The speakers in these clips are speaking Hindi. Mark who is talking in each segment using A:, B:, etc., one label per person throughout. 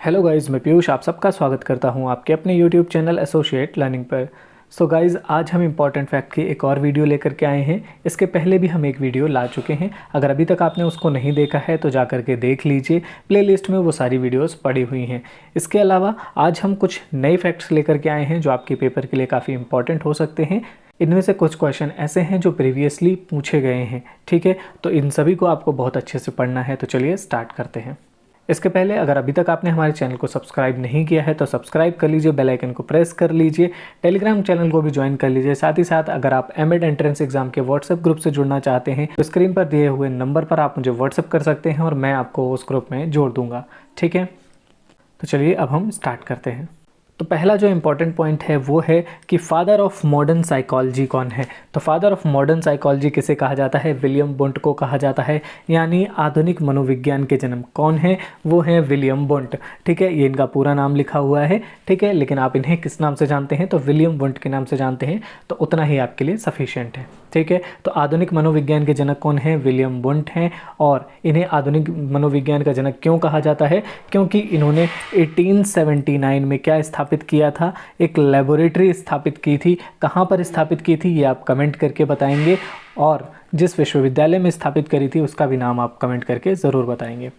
A: हेलो गाइज़, मैं पीयूष आप सबका स्वागत करता हूं आपके अपने यूट्यूब चैनल एसोसिएट लर्निंग पर। सो गाइज़, आज हम इंपॉर्टेंट फैक्ट की एक और वीडियो लेकर के आए हैं। इसके पहले भी हम एक वीडियो ला चुके हैं। अगर अभी तक आपने उसको नहीं देखा है तो जा कर के देख लीजिए, प्लेलिस्ट में वो सारी वीडियोस पड़ी हुई हैं। इसके अलावा आज हम कुछ नए फैक्ट्स लेकर के आए हैं जो आपके पेपर के लिए काफ़ी इंपॉर्टेंट हो सकते हैं। इनमें से कुछ क्वेश्चन ऐसे हैं जो प्रीवियसली पूछे गए हैं, ठीक है। तो इन सभी को आपको बहुत अच्छे से पढ़ना है। तो चलिए स्टार्ट करते हैं। इसके पहले अगर अभी तक आपने हमारे चैनल को सब्सक्राइब नहीं किया है तो सब्सक्राइब कर लीजिए, बेल आइकन को प्रेस कर लीजिए, टेलीग्राम चैनल को भी ज्वाइन कर लीजिए। साथ ही साथ अगर आप एमएड एंट्रेंस एग्जाम के व्हाट्सएप ग्रुप से जुड़ना चाहते हैं तो स्क्रीन पर दिए हुए नंबर पर आप मुझे व्हाट्सएप कर सकते हैं और मैं आपको उस ग्रुप में जोड़ दूंगा, ठीक है। तो चलिए अब हम स्टार्ट करते हैं। तो पहला जो इम्पॉर्टेंट पॉइंट है वो है कि फादर ऑफ मॉडर्न साइकोलॉजी कौन है। तो फादर ऑफ मॉडर्न साइकोलॉजी किसे कहा जाता है? विलियम बुंट को कहा जाता है, यानी आधुनिक मनोविज्ञान के जन्म कौन है? वो है विलियम बुंट, ठीक है। ये इनका पूरा नाम लिखा हुआ है, ठीक है, लेकिन आप इन्हें किस नाम से जानते हैं? तो विलियम बुंट के नाम से जानते हैं, तो उतना ही आपके लिए सफिशिएंट है, ठीक है। तो आधुनिक मनोविज्ञान के जनक कौन है? विलियम बुंट हैं। और इन्हें आधुनिक मनोविज्ञान का जनक क्यों कहा जाता है? क्योंकि इन्होंने 1879 में क्या स्थापित किया था? एक लेबोरेटरी स्थापित की थी। कहाँ पर स्थापित की थी ये आप कमेंट करके बताएंगे, और जिस विश्वविद्यालय में स्थापित करी थी उसका भी नाम आप कमेंट करके ज़रूर बताएंगे।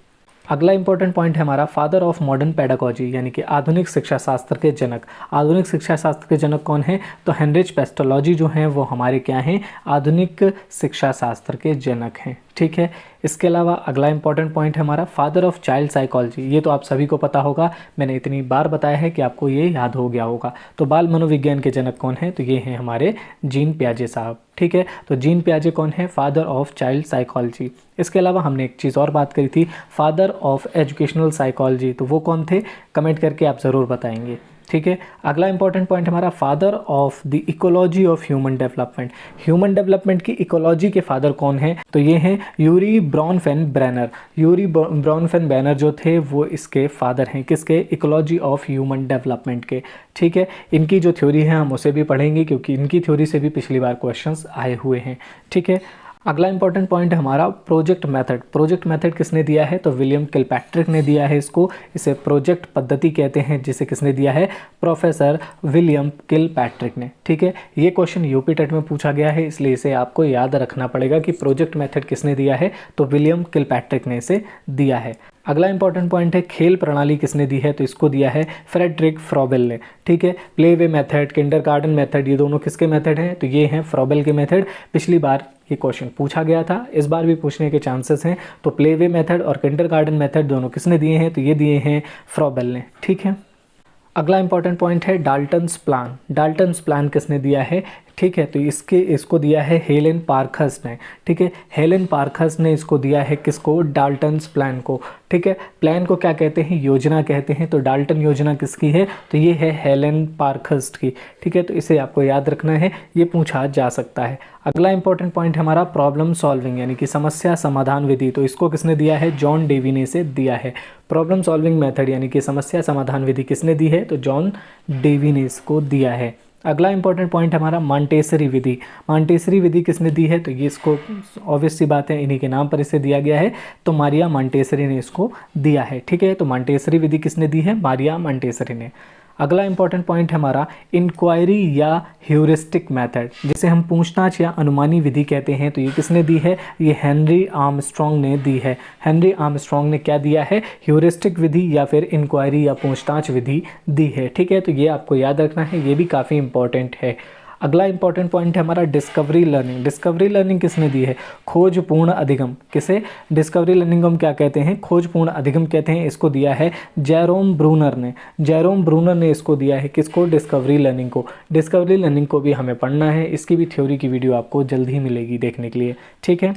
A: अगला इंपॉर्टेंट पॉइंट है हमारा फादर ऑफ मॉडर्न पेडागॉजी, यानी कि आधुनिक शिक्षा शास्त्र के जनक। आधुनिक शिक्षा शास्त्र के जनक कौन है? तो हेनरिच पेस्टोलॉजी जो हैं वो हमारे क्या हैं? आधुनिक शिक्षा शास्त्र के जनक हैं, ठीक है। इसके अलावा अगला इंपॉर्टेंट पॉइंट है हमारा फादर ऑफ चाइल्ड साइकोलॉजी। ये तो आप सभी को पता होगा, मैंने इतनी बार बताया है कि आपको ये याद हो गया होगा। तो बाल मनोविज्ञान के जनक कौन है? तो ये हैं हमारे जीन पियाजे साहब, ठीक है। तो जीन पियाजे कौन है? Father of child psychology. इसके अलावा हमने एक चीज़ और बात करी थी, फादर ऑफ एजुकेशनल साइकोलॉजी, तो वो कौन थे? कमेंट करके आप ज़रूर बताएंगे, ठीक है। अगला इंपॉर्टेंट पॉइंट हमारा father of the ecology of human development. Human development की इकोलॉजी के फादर कौन है? तो ये हैं यूरी ब्राउनफेन-ब्रेनर। यूरी ब्राउनफेन-ब्रेनर जो थे वो इसके फादर हैं, किसके? इकोलॉजी ऑफ ह्यूमन डेवलपमेंट के, ठीक है। इनकी जो थ्योरी है हम उसे भी पढ़ेंगे क्योंकि इनकी थ्योरी से भी पिछली बार क्वेश्चंस आए हुए हैं, ठीक है। अगला इंपॉर्टेंट पॉइंट है हमारा प्रोजेक्ट मेथड। प्रोजेक्ट मेथड किसने दिया है? तो विलियम किलपैट्रिक ने दिया है इसको। इसे प्रोजेक्ट पद्धति कहते हैं, जिसे किसने दिया है? प्रोफेसर विलियम किलपैट्रिक ने, ठीक है। ये क्वेश्चन यूपी टेट में पूछा गया है, इसलिए इसे आपको याद रखना पड़ेगा कि प्रोजेक्ट मेथड किसने दिया है? तो विलियम किलपैट्रिक ने इसे दिया है। अगला इंपॉर्टेंट पॉइंट है खेल प्रणाली किसने दी है? तो इसको दिया है फ्रेडरिक फ्रॉबेल ने, ठीक है। Play way method, kindergarten method, ये दोनों किसके मेथड हैं? तो ये हैं फ्रॉबेल के मेथड। पिछली बार ये क्वेश्चन पूछा गया था, इस बार भी पूछने के चांसेस हैं। तो प्ले वे मेथड और किंडरगार्टन मेथड दोनों किसने दिए हैं? तो ये दिए हैं फ्रॉबेल ने, ठीक है। अगला इंपॉर्टेंट पॉइंट है डाल्टन्स प्लान। डाल्टन्स प्लान किसने दिया है? ठीक है, तो इसको दिया है हेलेन पार्खस ने, ठीक है। हेलेन पार्खस ने इसको दिया है किसको? डाल्टन्स प्लान को, ठीक है। प्लान को क्या कहते हैं? योजना कहते हैं। तो डाल्टन योजना किसकी है? तो ये है हेलेन पार्खस की, ठीक है। तो इसे आपको याद रखना है, ये पूछा जा सकता है। अगला इंपॉर्टेंट पॉइंट हमारा प्रॉब्लम सॉल्विंग, यानी कि समस्या समाधान विधि। तो इसको किसने दिया है? जॉन डेवी ने इसे दिया है। प्रॉब्लम सॉल्विंग मेथड यानी कि समस्या समाधान विधि किसने दी है? तो जॉन डेवी ने इसको दिया है। अगला इंपॉर्टेंट पॉइंट हमारा मॉन्टेसरी विधि। मॉन्टेसरी विधि किसने दी है? तो ये इसको ऑब्वियस सी बात है, इन्हीं के नाम पर इसे दिया गया है। तो मारिया मॉन्टेसरी ने इसको दिया है, ठीक है। तो मॉन्टेसरी विधि किसने दी है? मारिया मॉन्टेसरी ने। अगला इंपॉर्टेंट पॉइंट हमारा इंक्वायरी या ह्यूरिस्टिक मेथड, जिसे हम पूछताछ या अनुमानी विधि कहते हैं। तो ये किसने दी है? ये हेनरी आर्मस्ट्रॉन्ग ने दी है। हेनरी आर्मस्ट्रॉन्ग ने क्या दिया है? ह्यूरिस्टिक विधि या फिर इंक्वायरी या पूछताछ विधि दी है, ठीक है। तो ये आपको याद रखना है, ये भी काफ़ी इंपॉर्टेंट है। अगला इंपॉर्टेंट पॉइंट है हमारा डिस्कवरी लर्निंग। डिस्कवरी लर्निंग किसने दी है? खोजपूर्ण अधिगम। किसे? डिस्कवरी लर्निंग को हम क्या कहते हैं? खोजपूर्ण अधिगम कहते हैं। इसको दिया है जेरोम ब्रूनर ने। जेरोम ब्रूनर ने इसको दिया है किसको? डिस्कवरी लर्निंग को। डिस्कवरी लर्निंग को भी हमें पढ़ना है, इसकी भी थ्योरी की वीडियो आपको जल्द ही मिलेगी देखने के लिए, ठीक है।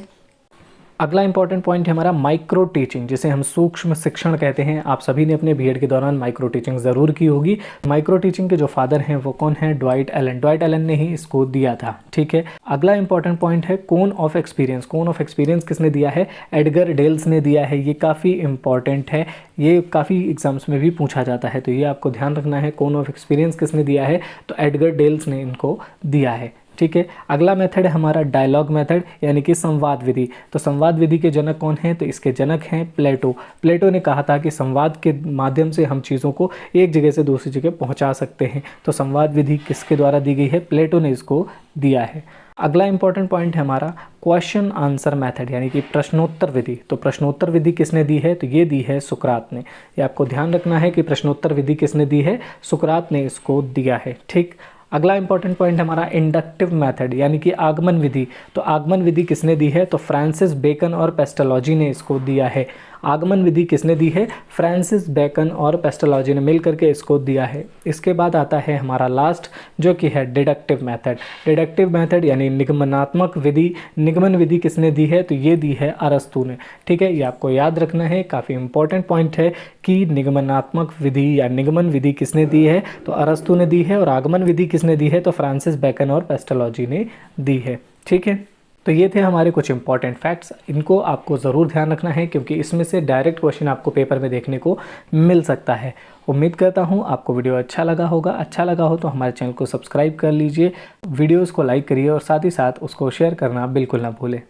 A: अगला इंपॉर्टेंट पॉइंट है हमारा माइक्रो टीचिंग, जिसे हम सूक्ष्म शिक्षण कहते हैं। आप सभी ने अपने बीएड के दौरान माइक्रो टीचिंग ज़रूर की होगी। माइक्रो टीचिंग के जो फादर हैं वो कौन है? Dwight Elon. ड्वाइट एलन ने ही इसको दिया था, ठीक है। अगला इंपॉर्टेंट पॉइंट है cone of experience. Cone of experience किसने दिया है? एडगर डेल्स ने दिया है। ये काफ़ी इंपॉर्टेंट है, ये काफ़ी एग्जाम्स में भी पूछा जाता है, तो ये आपको ध्यान रखना है। कोन ऑफ एक्सपीरियंस किसने दिया है? तो एडगर डेल्स ने इनको दिया है, ठीक है। अगला मेथड है हमारा डायलॉग मेथड यानी कि संवाद विधि। तो संवाद विधि के जनक कौन हैं? तो इसके जनक हैं प्लेटो। प्लेटो ने कहा था कि संवाद के माध्यम से हम चीज़ों को एक जगह से दूसरी जगह पहुंचा सकते हैं। तो संवाद विधि किसके द्वारा दी गई है? प्लेटो ने इसको दिया है। अगला इंपॉर्टेंट पॉइंट है हमारा क्वेश्चन आंसर मेथड यानी कि प्रश्नोत्तर विधि। तो प्रश्नोत्तर विधि किसने दी है? तो ये दी है सुकरात ने। ये आपको ध्यान रखना है कि प्रश्नोत्तर विधि किसने दी है? सुकरात ने इसको दिया है, ठीक। अगला इंपॉर्टेंट पॉइंट हमारा इंडक्टिव मेथड यानी कि आगमन विधि। तो आगमन विधि किसने दी है? तो फ्रांसिस बेकन और पेस्टलॉजी ने इसको दिया है। आगमन विधि किसने दी है? फ्रांसिस बेकन और पेस्टलॉजी ने मिल करके इसको दिया है। इसके बाद आता है हमारा लास्ट जो कि है डिडक्टिव मेथड। डिडक्टिव मेथड यानी निगमनात्मक विधि। निगमन विधि किसने दी है? तो ये दी है अरस्तू ने, ठीक है। ये आपको याद रखना है, काफ़ी इंपॉर्टेंट पॉइंट है कि निगमनात्मक विधि या निगमन विधि किसने दी है? तो अरस्तू ने दी है। और आगमन विधि किसने दी है? तो फ्रांसिस बेकन और पेस्टलॉजी ने दी है, ठीक है। तो ये थे हमारे कुछ इंपॉर्टेंट फैक्ट्स। इनको आपको ज़रूर ध्यान रखना है क्योंकि इसमें से डायरेक्ट क्वेश्चन आपको पेपर में देखने को मिल सकता है। उम्मीद करता हूँ आपको वीडियो अच्छा लगा होगा। अच्छा लगा हो तो हमारे चैनल को सब्सक्राइब कर लीजिए, वीडियोज़ को लाइक करिए और साथ ही साथ उसको शेयर करना बिल्कुल ना भूलें।